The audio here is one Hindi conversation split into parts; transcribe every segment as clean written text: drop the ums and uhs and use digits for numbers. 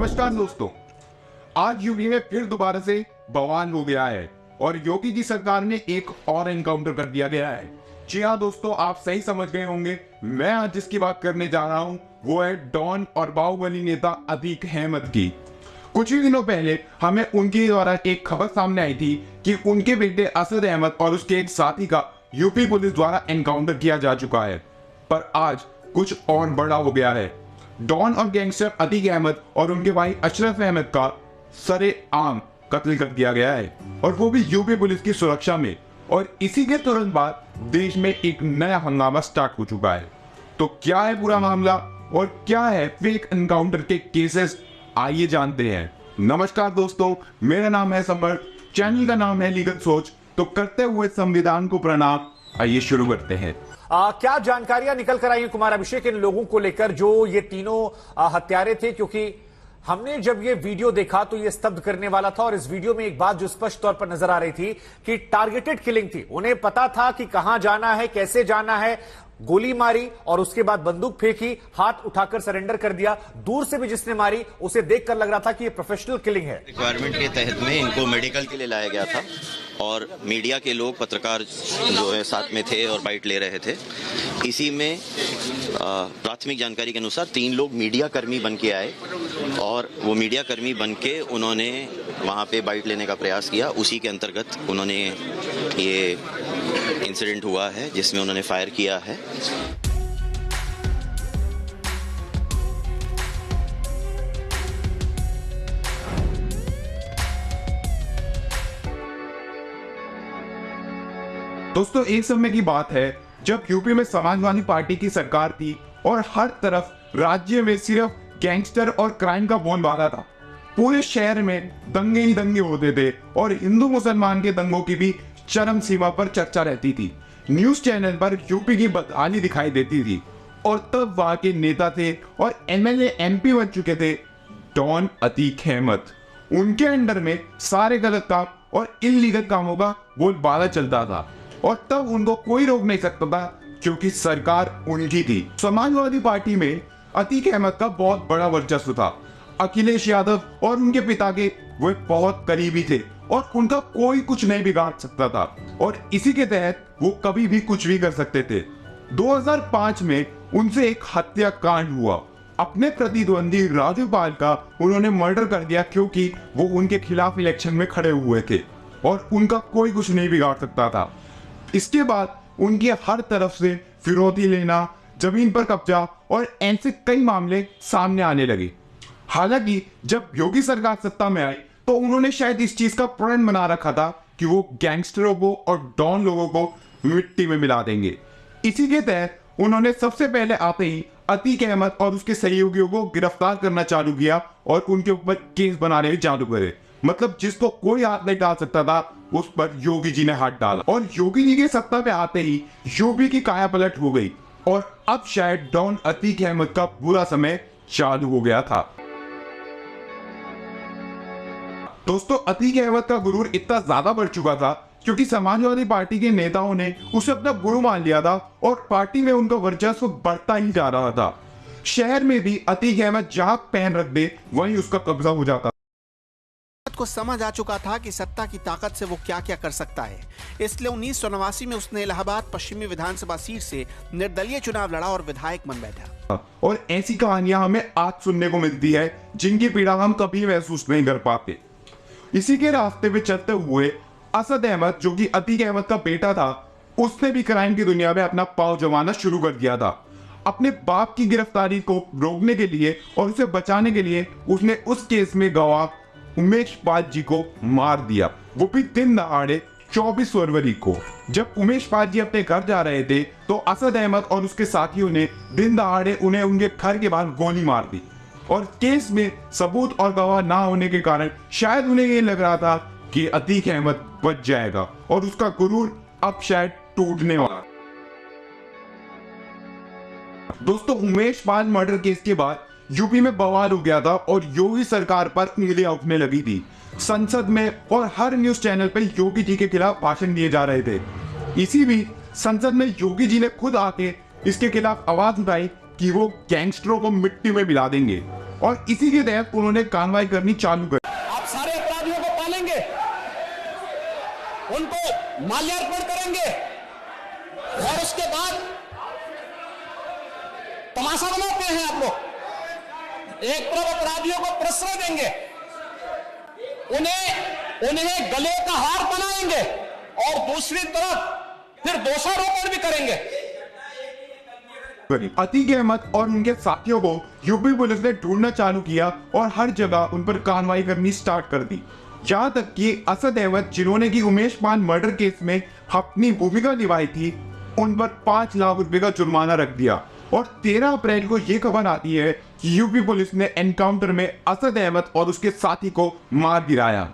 नमस्कार दोस्तों, आज यूपी में फिर दोबारा से बवाल हो गया है और योगी जी सरकार ने एक और एनकाउंटर कर दिया गया है। जी हाँ दोस्तों, आप सही समझ गए होंगे। मैं आज जिसकी बात करने जा रहा हूँ वो है डॉन और बाहुबली नेता अतीक अहमद की। कुछ ही दिनों पहले हमें उनके द्वारा एक खबर सामने आई थी कि उनके बेटे असद अहमद और उसके एक साथी का यूपी पुलिस द्वारा एनकाउंटर किया जा चुका है, पर आज कुछ और बड़ा हो गया है। डॉन और गैंगस्टर अतीक अहमद और उनके भाई अशरफ अहमद का सरेआम कत्ल कर दिया गया है और वो भी यूपी पुलिस की सुरक्षा में। और इसी के तुरंत बाद देश में एक नया हंगामा स्टार्ट हो चुका है। तो क्या है पूरा मामला और क्या है फेक एनकाउंटर के केसेस, आइए जानते हैं। नमस्कार दोस्तों, मेरा नाम है समर, चैनल का नाम है लीगल सोच। तो करते हुए संविधान को प्रणाम, आइए शुरू करते हैं। क्या जानकारियां निकल कर आई हैं कुमार अभिषेक इन लोगों को लेकर जो ये तीनों हत्यारे थे? क्योंकि हमने जब ये वीडियो देखा तो ये स्तब्ध करने वाला था और इस वीडियो में एक बात जो स्पष्ट तौर पर नजर आ रही थी कि टारगेटेड किलिंग थी। उन्हें पता था कि कहां जाना है, कैसे जाना है, गोली मारी और उसके बाद बंदूक फेंकी, हाथ उठाकर सरेंडर कर दिया। दूर से भी जिसने मारी उसे देखकर लग रहा था कि ये प्रोफेशनल किलिंग है। रिक्वायरमेंट के तहत में इनको मेडिकल के लिए लाया गया था और मीडिया के लोग, पत्रकार जो है साथ में थे और बाइट ले रहे थे। इसी में प्राथमिक जानकारी के अनुसार 3 लोग मीडिया कर्मी बन के आए और वो मीडिया कर्मी बन के उन्होंने वहाँ पे बाइट लेने का प्रयास किया। उसी के अंतर्गत उन्होंने ये इंसिडेंट हुआ है जिसमें उन्होंने फायर किया है। दोस्तों, एक समय की बात है जब यूपी में समाजवादी पार्टी की सरकार थी और हर तरफ राज्य में सिर्फ गैंगस्टर और क्राइम का बोलबाला था। पूरे शहर में दंगे ही दंगे होते थे और हिंदू मुसलमान के दंगों की भी चरम सीमा पर चर्चा रहती थी। न्यूज चैनल पर यूपी की बदहाली दिखाई देती थी और तब वहां के नेता थे और एमएलए एमपी बन चुके थे डॉन अतीक अहमद। उनके अंडर में सारे गलत काम और इल्लीगल कामों का बोलबाला चलता था और तब उनको कोई रोक नहीं सकता था क्योंकि सरकार उनकी थी। समाजवादी पार्टी में अतीक अहमद का बहुत बड़ा वर्चस्व था। अखिलेश यादव और उनके पिता के वो बहुत करीबी थे और उनका कोई कुछ नहीं बिगाड़ सकता था और इसी के तहत वो कभी भी कुछ भी कर सकते थे। 2005 में उनसे एक हत्याकांड हुआ। अपने प्रतिद्वंदी राजूपाल का उन्होंने मर्डर कर दिया क्योंकि वो उनके खिलाफ इलेक्शन में खड़े हुए थे और उनका कोई कुछ नहीं बिगाड़ सकता था। इसके बाद उनकी हर तरफ से फिरौती लेना, जमीन पर कब्जा और ऐसे कई मामले सामने आने लगे। हालांकि जब योगी सरकार सत्ता में आई तो उन्होंने शायद इस चीज का प्रण बना रखा था कि वो गैंगस्टरों को और डॉन लोगों को मिट्टी में मिला देंगे। इसी के तहत उन्होंने सबसे पहले आते ही अतीक अहमद और उसके सहयोगियों को गिरफ्तार करना चालू किया और उनके ऊपर केस बनाने चालू करे। मतलब जिसको कोई हाथ नहीं डाल सकता था उस पर योगी जी ने हाथ डाला और योगी जी के सत्ता पे आते ही यूपी की काया पलट हो गई और अब शायद डॉन अतीक अहमद का बुरा समय चालू हो गया था। दोस्तों, अतीक अहमद का गुरूर इतना ज्यादा बढ़ चुका था क्योंकि समाजवादी पार्टी के नेताओं ने उसे अपना गुरु मान लिया था और पार्टी में उनका वर्चस्व बढ़ता ही जा रहा था। शहर में भी अतीक अहमद जहां पैन रख दे वहीं उसका कब्जा हो जाता को समझ आ चुका था कि सत्ता की ताकत से वो क्या क्या कर सकता है। इसलिए 1989 में उसने इलाहाबाद पश्चिमी विधानसभा सीट से निर्दलीय चुनाव लड़ा और विधायक बन बैठा। और ऐसी कहानियां हमें आज सुनने को मिलती है जिनकी पीड़ा हम कभी महसूस नहीं कर पाते। इसी के रास्ते पे चलते हुए असद अहमद, जो कि अतीक अहमद का बेटा था, उसने भी क्राइम की दुनिया में अपना पांव जमाना शुरू कर दिया था। अपने बाप की गिरफ्तारी को रोकने के लिए और उसे बचाने के लिए उसने उस केस में गवाह उमेश पाल जी को मार दिया, वो भी दिन दहाड़े 24 फरवरी को। जब उमेश पाल जी अपने घर जा रहे थे तो असद अहमद और उसके साथियों ने दिन दहाड़े उन्हें उनके घर के बाहर गोली मार दी और केस में सबूत और गवाह ना होने के कारण शायद उन्हें ये लग रहा था कि अतीक अहमद बच जाएगा और उसका गुरूर अब शायद टूटने वाला। दोस्तों, उमेश पाल मर्डर केस के बाद यूपी में बवाल हो गया था और योगी सरकार पर उंगलियां उठने लगी थी। संसद में और हर न्यूज चैनल पर योगी जी के खिलाफ भाषण दिए जा रहे थे। इसी बीच संसद में योगी जी ने खुद आके इसके खिलाफ आवाज उठाई कि वो गैंगस्टरों को मिट्टी में मिला देंगे और इसी के तहत उन्होंने कार्रवाई करनी चालू कर। आप सारे अपराधियों को पालेंगे, उनको माल्यार्पण करेंगे और उसके बाद तमाशा बनाते हैं आप लोग। एक तरफ अपराधियों को प्रश्रय देंगे, उन्हें गले का हार बनाएंगे और दूसरी तरफ फिर दोषारोपण भी करेंगे। अतीक अहमद और उनके साथियों को यूपी पुलिस ने ढूंढना चालू किया और हर जगह उन पर कार्रवाई करनी स्टार्ट कर दी। जहां तक कि असद अहमद, जिन्होंने की उमेश पान मर्डर केस में अपनी भूमिका निभाई थी, उन पर 5 लाख रुपए का जुर्माना रख दिया। और 13 अप्रैल को यह खबर आती है कि यूपी पुलिस ने एनकाउंटर में असद अहमद और उसके साथी को मार गिराया।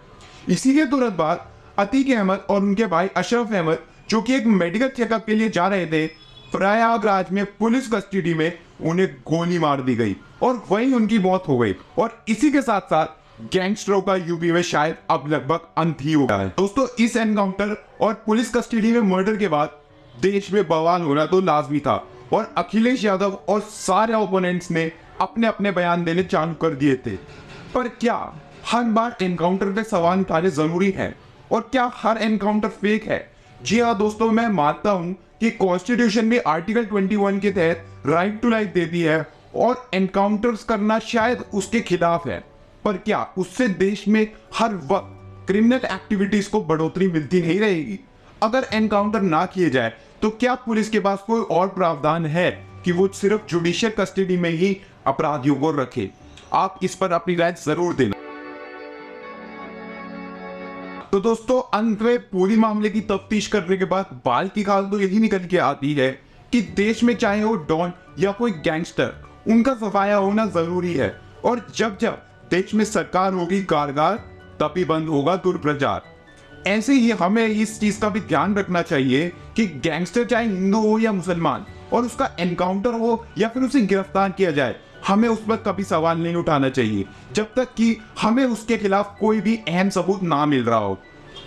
इसी के तुरंत बाद अतीक अहमद और उनके भाई अशरफ अहमद, जो कि एक मेडिकल चेकअप के लिए जा रहे थे, प्रयागराज में पुलिस कस्टडी में उन्हें गोली मार दी गई और वहीं उनकी मौत हो गई। और इसी के साथ साथ गैंगस्टरों का यूपी में शायद अब लगभग अंत ही हो गया है। दोस्तों, इस एनकाउंटर और पुलिस कस्टडी में मर्डर के बाद देश में बवाल होना तो लाजमी था और अखिलेश यादव और सारे ओपोनेंट्स ने अपने अपने बयान देने चालू कर दिए थे। पर क्या हर बार एनकाउंटर पे सवाल उठाने जरूरी है और क्या हर एनकाउंटर फेक है? जी हाँ दोस्तों, मैं मानता हूं कि कॉन्स्टिट्यूशन में आर्टिकल 21 के तहत राइट टू लाइफ देती है और एनकाउंटर्स करना शायद उसके खिलाफ है। पर क्या उससे देश में हर वक्त क्रिमिनल एक्टिविटीज को बढ़ोतरी मिलती नहीं रहेगी? अगर एनकाउंटर ना किए जाए तो क्या पुलिस के पास कोई और प्रावधान है कि वो सिर्फ जुडिशियल कस्टडी में ही अपराधियों को रखे? आप इस पर अपनी राय जरूर देना। तो दोस्तों, अंत में पूरी मामले की तफ्तीश करने के बाद बाल की खाल तो यही निकल के आती है कि देश में चाहे वो डॉन या कोई गैंगस्टर, उनका सफाया होना जरूरी है। और जब जब देश में सरकार होगी कारगर, तभी बंद होगा दुष्प्रचार। ऐसे ही हमें इस चीज का भी ध्यान रखना चाहिए कि गैंगस्टर चाहे हिंदू हो या मुसलमान, और उसका एनकाउंटर हो या फिर उसे गिरफ्तार किया जाए, हमें उस पर कभी सवाल नहीं उठाना चाहिए जब तक कि हमें उसके खिलाफ कोई भी अहम सबूत ना मिल रहा हो।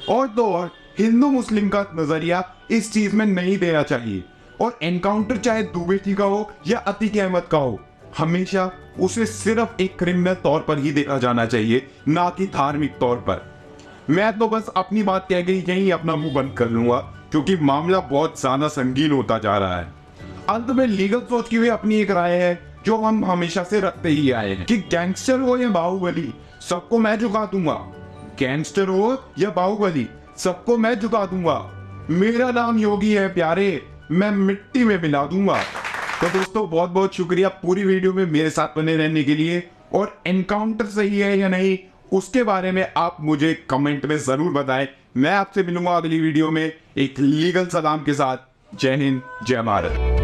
और तो और हिंदू मुस्लिम का नजरिया इस चीज में नहीं देना चाहिए। और एनकाउंटर चाहे दुबे का हो या अतीक अहमद का हो, हमेशा उसे सिर्फ एक क्रिमिनल तौर पर ही देखा जाना चाहिए, ना कि धार्मिक तौर पर। मैं तो बस अपनी बात कह के यही अपना मुंह बंद कर लूंगा, क्योंकि मामला बहुत ज्यादा संगीन होता जा रहा है। अंत में लीगल सोच की हुई अपनी एक राय है जो हम हमेशा से रखते ही आए हैं कि गैंगस्टर हो या बाहुबली, सबको मैं झुका दूंगा। गैंगस्टर हो या बाहुबली, सबको मैं झुका दूंगा। मेरा नाम योगी है प्यारे, मैं मिट्टी में मिला दूंगा। तो दोस्तों, बहुत बहुत शुक्रिया पूरी वीडियो में मेरे साथ बने रहने के लिए। और एनकाउंटर सही है या नहीं, उसके बारे में आप मुझे कमेंट में जरूर बताएं। मैं आपसे मिलूंगा अगली वीडियो में एक लीगल सलाम के साथ। जय हिंद, जय भारत।